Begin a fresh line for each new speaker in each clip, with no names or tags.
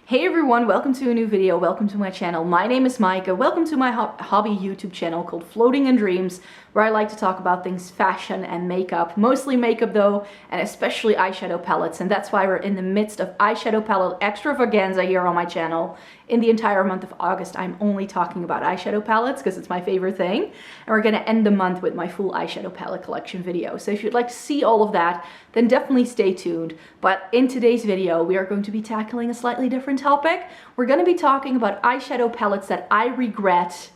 Hey everyone, welcome to a new video, welcome to my channel. My name is Micah, welcome to my hobby YouTube channel called Floating in Dreams, where I like to talk about things fashion and makeup, mostly makeup though, and especially eyeshadow palettes, and that's why we're in the midst of eyeshadow palette extravaganza here on my channel. In the entire month of August, I'm only talking about eyeshadow palettes because it's my favorite thing, and we're gonna end the month with my full eyeshadow palette collection video. So if you'd like to see all of that, then definitely stay tuned. But in today's video, we are going to be tackling a slightly different topic. We're going to be talking about eyeshadow palettes that I regret,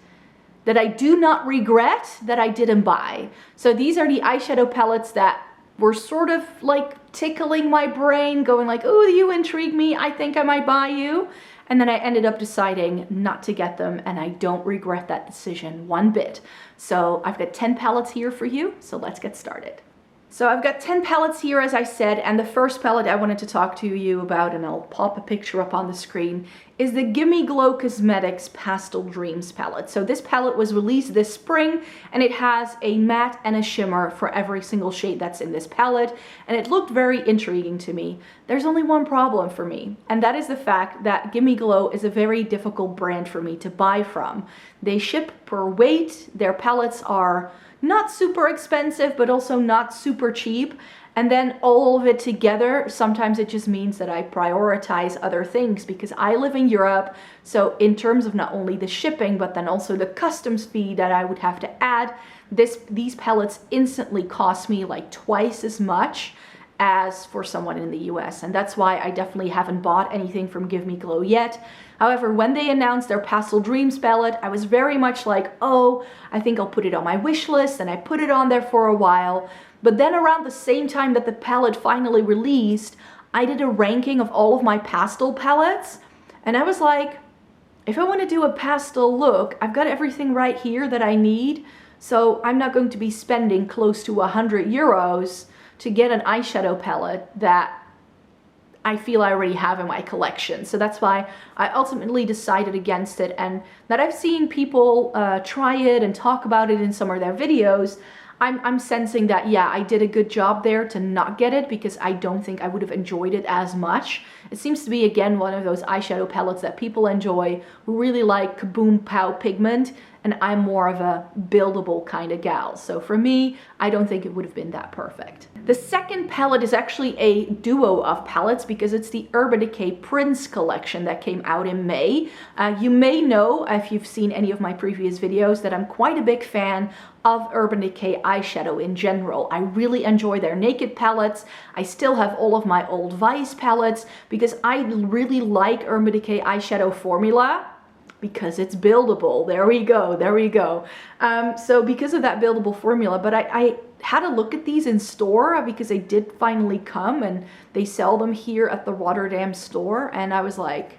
that I do not regret that I didn't buy. So these are the eyeshadow palettes that were sort of like tickling my brain, going like, oh, you intrigue me, I think I might buy you. And then I ended up deciding not to get them, and I don't regret that decision one bit. So I've got 10 palettes here for you, so let's get started. So I've got 10 palettes here, as I said, and the first palette I wanted to talk to you about, and I'll pop a picture up on the screen, is the Gimme Glow Cosmetics Pastel Dreams palette. So this palette was released this spring, and it has a matte and a shimmer for every single shade that's in this palette, and it looked very intriguing to me. There's only one problem for me, and that is the fact that Gimme Glow is a very difficult brand for me to buy from. They ship per weight, their palettes are not super expensive, but also not super cheap. And then all of it together, sometimes it just means that I prioritize other things because I live in Europe. So in terms of not only the shipping, but then also the customs fee that I would have to add, these palettes instantly cost me like twice as much as for someone in the US. And that's why I definitely haven't bought anything from Gimme Glow yet. However, when they announced their Pastel Dreams palette, I was very much like, oh, I think I'll put it on my wish list, and I put it on there for a while. But then around the same time that the palette finally released, I did a ranking of all of my pastel palettes, and I was like, if I want to do a pastel look, I've got everything right here that I need, so I'm not going to be spending close to 100 euros to get an eyeshadow palette that I feel I already have in my collection. So that's why I ultimately decided against it, and that I've seen people try it and talk about it in some of their videos. I'm sensing that, yeah, I did a good job there to not get it because I don't think I would have enjoyed it as much. It seems to be, again, one of those eyeshadow palettes that people enjoy who really like kaboom pow pigment, and I'm more of a buildable kind of gal. So for me, I don't think it would have been that perfect. The second palette is actually a duo of palettes because it's the Urban Decay Prince collection that came out in May. You may know, if you've seen any of my previous videos, that I'm quite a big fan of Urban Decay eyeshadow in general. I really enjoy their naked palettes. I still have all of my old Vice palettes because I really like Urban Decay eyeshadow formula, because it's buildable. There we go, there we go. So because of that buildable formula, but I had a look at these in store because they did finally come and they sell them here at the Rotterdam store, and I was like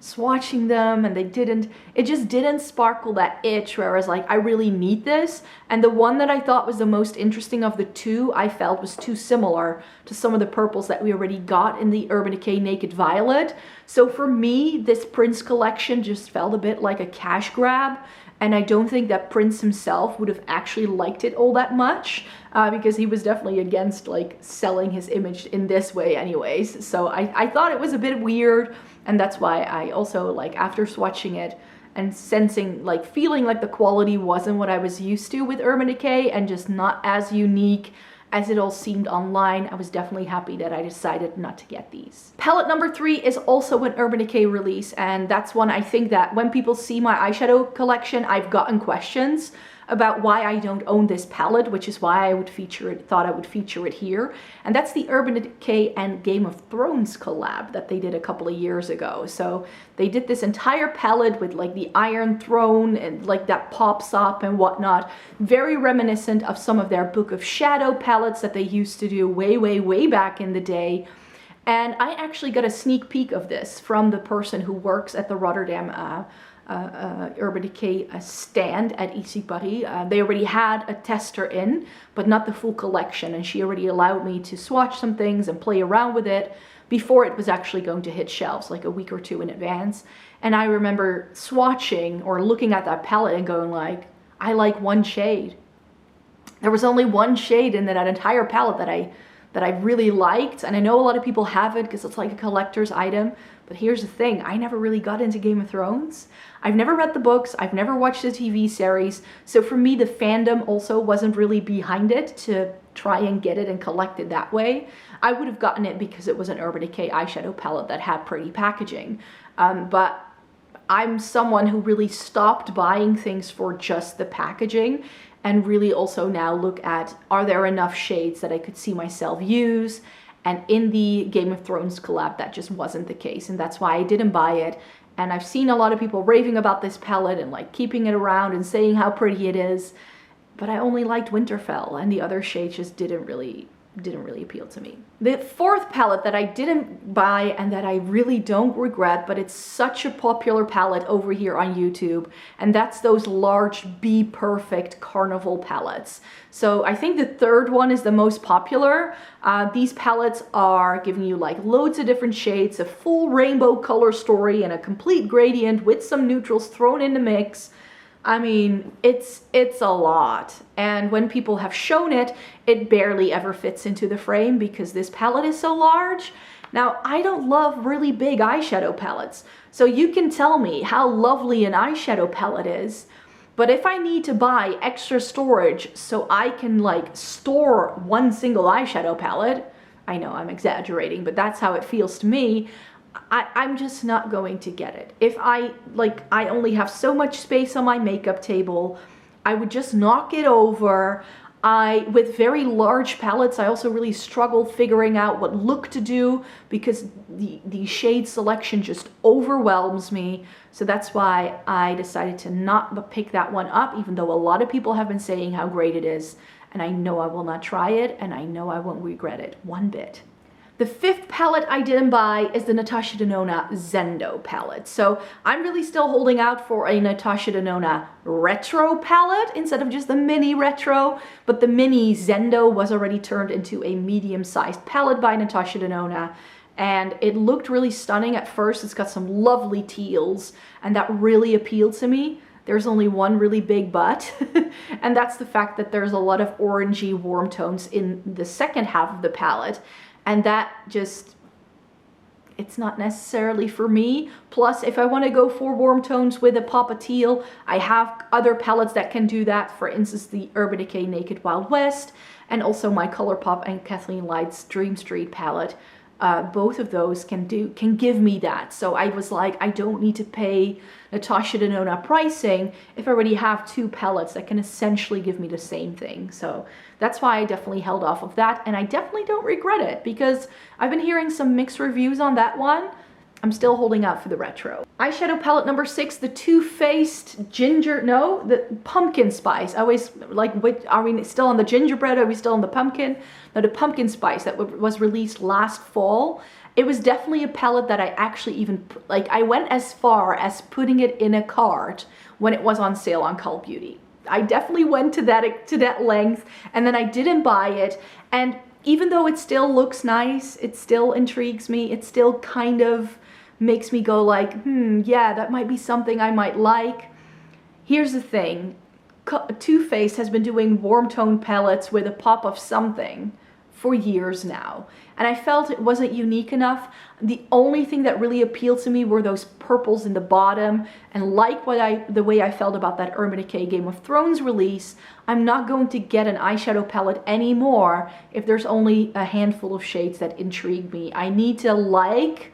swatching them, and it just didn't sparkle that itch where I was like, I really need this. And the one that I thought was the most interesting of the two, I felt was too similar to some of the purples that we already got in the Urban Decay Naked Violet. So for me, this Prince collection just felt a bit like a cash grab, and I don't think that Prince himself would have actually liked it all that much because he was definitely against like selling his image in this way anyways. So I thought it was a bit weird, and that's why I also, like, after swatching it and sensing, like, feeling like the quality wasn't what I was used to with Urban Decay and just not as unique as it all seemed online, I was definitely happy that I decided not to get these. Palette number 3 is also an Urban Decay release, and that's one I think that when people see my eyeshadow collection, I've gotten questions about why I don't own this palette, which is why I would feature it, thought I would feature it here. And that's the Urban Decay and Game of Thrones collab that they did a couple of years ago. So they did this entire palette with like the Iron Throne and like that pops up and whatnot. Very reminiscent of some of their Book of Shadow palettes that they used to do way back in the day. And I actually got a sneak peek of this from the person who works at the Rotterdam Urban Decay stand at Ici Paris. They already had a tester in, but not the full collection, and she already allowed me to swatch some things and play around with it before it was actually going to hit shelves, like a week or two in advance. And I remember swatching or looking at that palette and going like, I like one shade. There was only one shade in that entire palette that I really liked, and I know a lot of people have it because it's like a collector's item, But here's the thing, I never really got into Game of Thrones. I've never read the books, I've never watched the TV series, so for me the fandom also wasn't really behind it to try and get it and collect it that way. I would have gotten it because it was an Urban Decay eyeshadow palette that had pretty packaging. But I'm someone who really stopped buying things for just the packaging and really also now look at, are there enough shades that I could see myself use? And in the Game of Thrones collab, that just wasn't the case, and that's why I didn't buy it. And I've seen a lot of people raving about this palette and like keeping it around and saying how pretty it is, but I only liked Winterfell, and the other shades just didn't really appeal to me. The fourth palette that I didn't buy and that I really don't regret, but it's such a popular palette over here on YouTube, and that's those large Be Perfect Carnival palettes. So I think the third one is the most popular. These palettes are giving you like loads of different shades, a full rainbow color story, and a complete gradient with some neutrals thrown in the mix. I mean, it's a lot, and when people have shown it, it barely ever fits into the frame because this palette is so large. Now, I don't love really big eyeshadow palettes, so you can tell me how lovely an eyeshadow palette is, but if I need to buy extra storage so I can like store one single eyeshadow palette, I know I'm exaggerating, but that's how it feels to me, I'm just not going to get it. If I only have so much space on my makeup table, I would just knock it over. With very large palettes, I also really struggle figuring out what look to do because the shade selection just overwhelms me. So that's why I decided to not pick that one up, even though a lot of people have been saying how great it is. And I know I will not try it, and I know I won't regret it one bit. The fifth palette I didn't buy is the Natasha Denona Zendo palette. So I'm really still holding out for a Natasha Denona retro palette instead of just the mini retro, but the mini Zendo was already turned into a medium-sized palette by Natasha Denona, and it looked really stunning at first. It's got some lovely teals, and that really appealed to me. There's only one really big but, and that's the fact that there's a lot of orangey warm tones in the second half of the palette. And that just, it's not necessarily for me. Plus, if I want to go for warm tones with a pop of teal, I have other palettes that can do that. For instance, the Urban Decay Naked Wild West, and also my ColourPop and Kathleen Light's Dream Street palette. Both of those can give me that. So I was like, I don't need to pay Natasha Denona pricing if I already have two palettes that can essentially give me the same thing. So that's why I definitely held off of that, and I definitely don't regret it because I've been hearing some mixed reviews on that one. I'm still holding out for the retro. Eyeshadow palette number 6, the Too Faced the pumpkin spice. I always like, are we still on the gingerbread? Are we still on the pumpkin? No, the pumpkin spice that was released last fall. It was definitely a palette that I actually even, I went as far as putting it in a cart when it was on sale on Cult Beauty. I definitely went to that length, and then I didn't buy it, and even though it still looks nice, it still intrigues me, it still kind of makes me go like, yeah, that might be something I might like. Here's the thing, Too Faced has been doing warm tone palettes with a pop of something for years now, and I felt it wasn't unique enough. The only thing that really appealed to me were those purples in the bottom, and like the way I felt about that Urban Decay Game of Thrones release, I'm not going to get an eyeshadow palette anymore if there's only a handful of shades that intrigue me. I need to like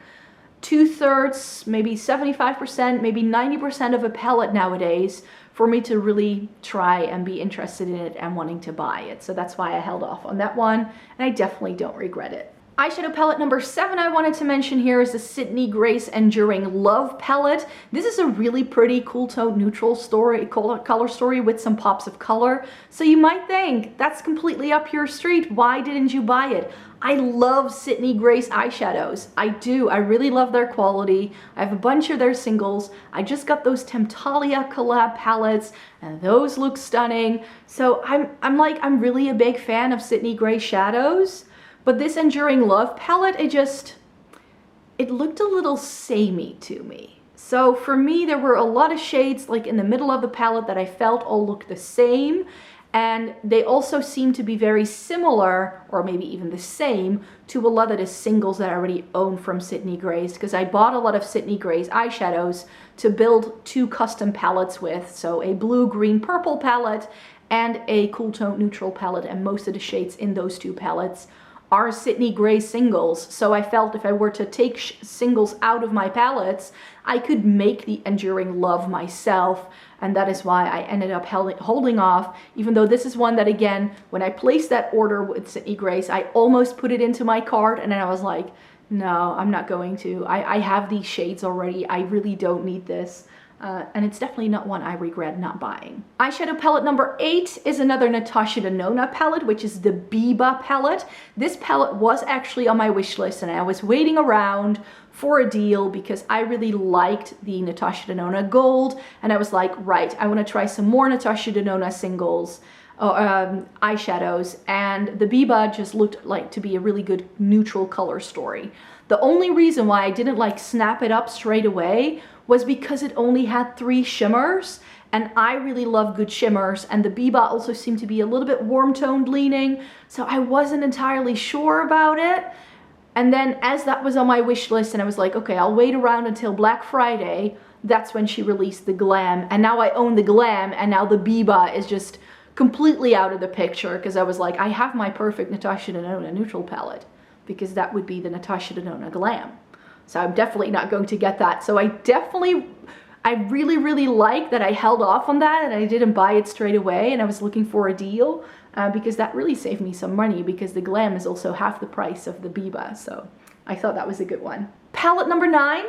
2/3, maybe 75%, maybe 90% of a palette nowadays for me to really try and be interested in it and wanting to buy it. So that's why I held off on that one, and I definitely don't regret it. Eyeshadow palette number 7 I wanted to mention here is the Sydney Grace Enduring Love palette. This is a really pretty cool tone neutral color story with some pops of color. So you might think, that's completely up your street. Why didn't you buy it? I love Sydney Grace eyeshadows. I do. I really love their quality. I have a bunch of their singles. I just got those Temptalia collab palettes, and those look stunning. So I'm really a big fan of Sydney Grace shadows. But this Enduring Love palette, it looked a little samey to me. So for me, there were a lot of shades like in the middle of the palette that I felt all looked the same. And they also seem to be very similar, or maybe even the same, to a lot of the singles that I already own from Sydney Grace, because I bought a lot of Sydney Grace eyeshadows to build 2 custom palettes with. So a blue, green, purple palette and a cool tone neutral palette, and most of the shades in those 2 palettes are Sydney Grace singles. So I felt if I were to take singles out of my palettes, I could make the Enduring Love myself. And that is why I ended up holding off, even though this is one that, again, when I placed that order with Sydney Grace, I almost put it into my cart, and then I was like, no, I'm not going to. I have these shades already. I really don't need this. And it's definitely not one I regret not buying. Eyeshadow palette number 8 is another Natasha Denona palette, which is the Biba palette. This palette was actually on my wish list, and I was waiting around for a deal because I really liked the Natasha Denona Gold, and I was like, right, I want to try some more Natasha Denona singles, eyeshadows, and the Biba just looked like to be a really good neutral color story. The only reason why I didn't like snap it up straight away was because it only had 3 shimmers, and I really love good shimmers, and the Biba also seemed to be a little bit warm toned leaning, so I wasn't entirely sure about it. And then as that was on my wish list and I was like, okay, I'll wait around until Black Friday, that's when she released the Glam, and now I own the Glam, and now the Biba is just completely out of the picture, because I was like, I have my perfect Natasha Denona neutral palette, because that would be the Natasha Denona Glam. So I'm definitely not going to get that. So I really like that I held off on that and I didn't buy it straight away, and I was looking for a deal because that really saved me some money, because the Glam is also half the price of the Biba. So I thought that was a good one. Palette number 9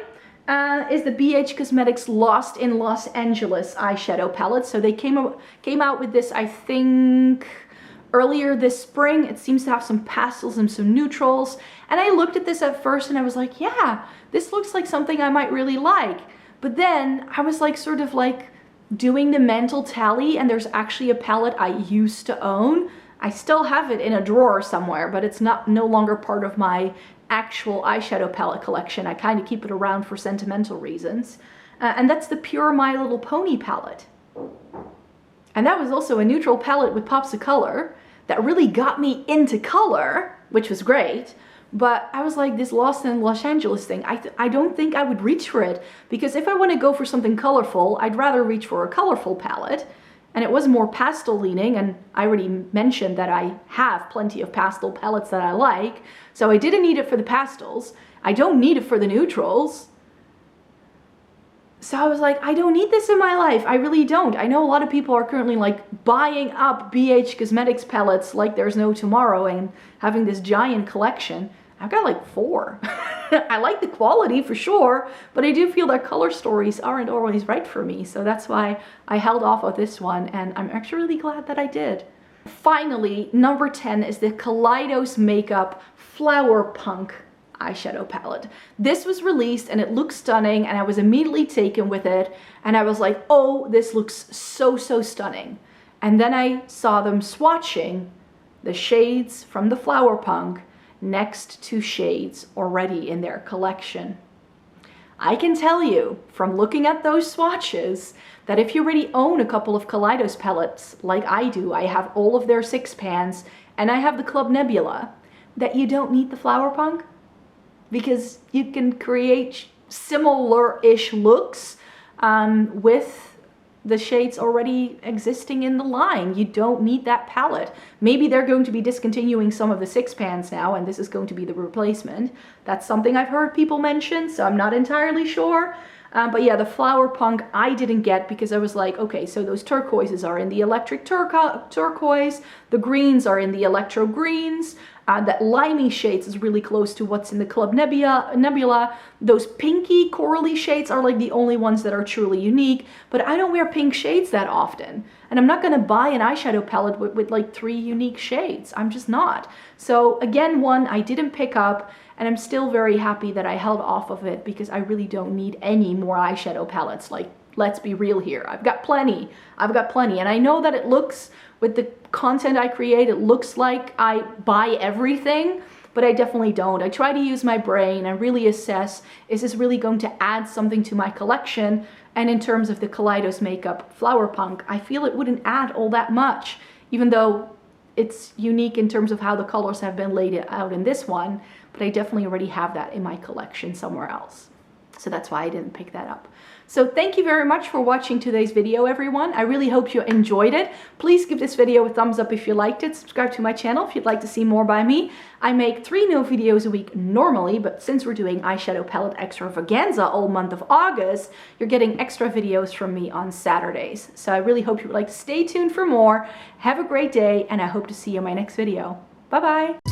is the BH Cosmetics Lost in Los Angeles eyeshadow palette. So they came out with this, I think, earlier this spring. It seems to have some pastels and some neutrals. And I looked at this at first and I was like, yeah, this looks like something I might really like. But then I was like, sort of like doing the mental tally, and there's actually a palette I used to own. I still have it in a drawer somewhere, but it's no longer part of my actual eyeshadow palette collection. I kind of keep it around for sentimental reasons. And that's the Pure My Little Pony palette. And that was also a neutral palette with pops of color that really got me into color, which was great. But I was like, this Lost in Los Angeles thing, I don't think I would reach for it, because if I want to go for something colorful, I'd rather reach for a colorful palette. And it was more pastel leaning, and I already mentioned that I have plenty of pastel palettes that I like, so I didn't need it for the pastels. I don't need it for the neutrals. So I was like, I don't need this in my life. I really don't. I know a lot of people are currently like buying up BH Cosmetics palettes like there's no tomorrow and having this giant collection. I've got like 4. I like the quality for sure, but I do feel that color stories aren't always right for me. So that's why I held off of this one, and I'm actually really glad that I did. Finally, number 10 is the Kaleidos Makeup Flower Punk eyeshadow palette. This was released and it looks stunning, and I was immediately taken with it, and I was like, oh, this looks so stunning. And then I saw them swatching the shades from the Flower Punk next to shades already in their collection. I can tell you from looking at those swatches that if you already own a couple of Kaleidos palettes like I do, I have all of their 6 pans and I have the Club Nebula, that you don't need the Flower Punk, because you can create similar-ish looks with the shades already existing in the line. You don't need that palette. Maybe they're going to be discontinuing some of the 6 pans now, and this is going to be the replacement. That's something I've heard people mention, so I'm not entirely sure. But yeah, the Flower Punk I didn't get because I was like, okay, so those turquoises are in the electric turquoise, the greens are in the electro greens, that limey shades is really close to what's in the Club Nebula. Those pinky corally shades are like the only ones that are truly unique, but I don't wear pink shades that often. And I'm not gonna buy an eyeshadow palette with like 3 unique shades. I'm just not. So again, one I didn't pick up, and I'm still very happy that I held off of it because I really don't need any more eyeshadow palettes. Like, let's be real here. I've got plenty. And I know that it looks, with the content I create, it looks like I buy everything, but I definitely don't. I try to use my brain and really assess, is this really going to add something to my collection? And in terms of the Kaleidos Makeup Flower Punk, I feel it wouldn't add all that much. even though it's unique in terms of how the colors have been laid out in this one, but I definitely already have that in my collection somewhere else. So that's why I didn't pick that up. So thank you very much for watching today's video, everyone. I really hope you enjoyed it. Please give this video a thumbs up if you liked it. Subscribe to my channel if you'd like to see more by me. I make 3 new videos a week normally, but since we're doing Eyeshadow Palette Extravaganza all month of August, you're getting extra videos from me on Saturdays. So I really hope you would like to stay tuned for more. Have a great day, and I hope to see you in my next video. Bye-bye.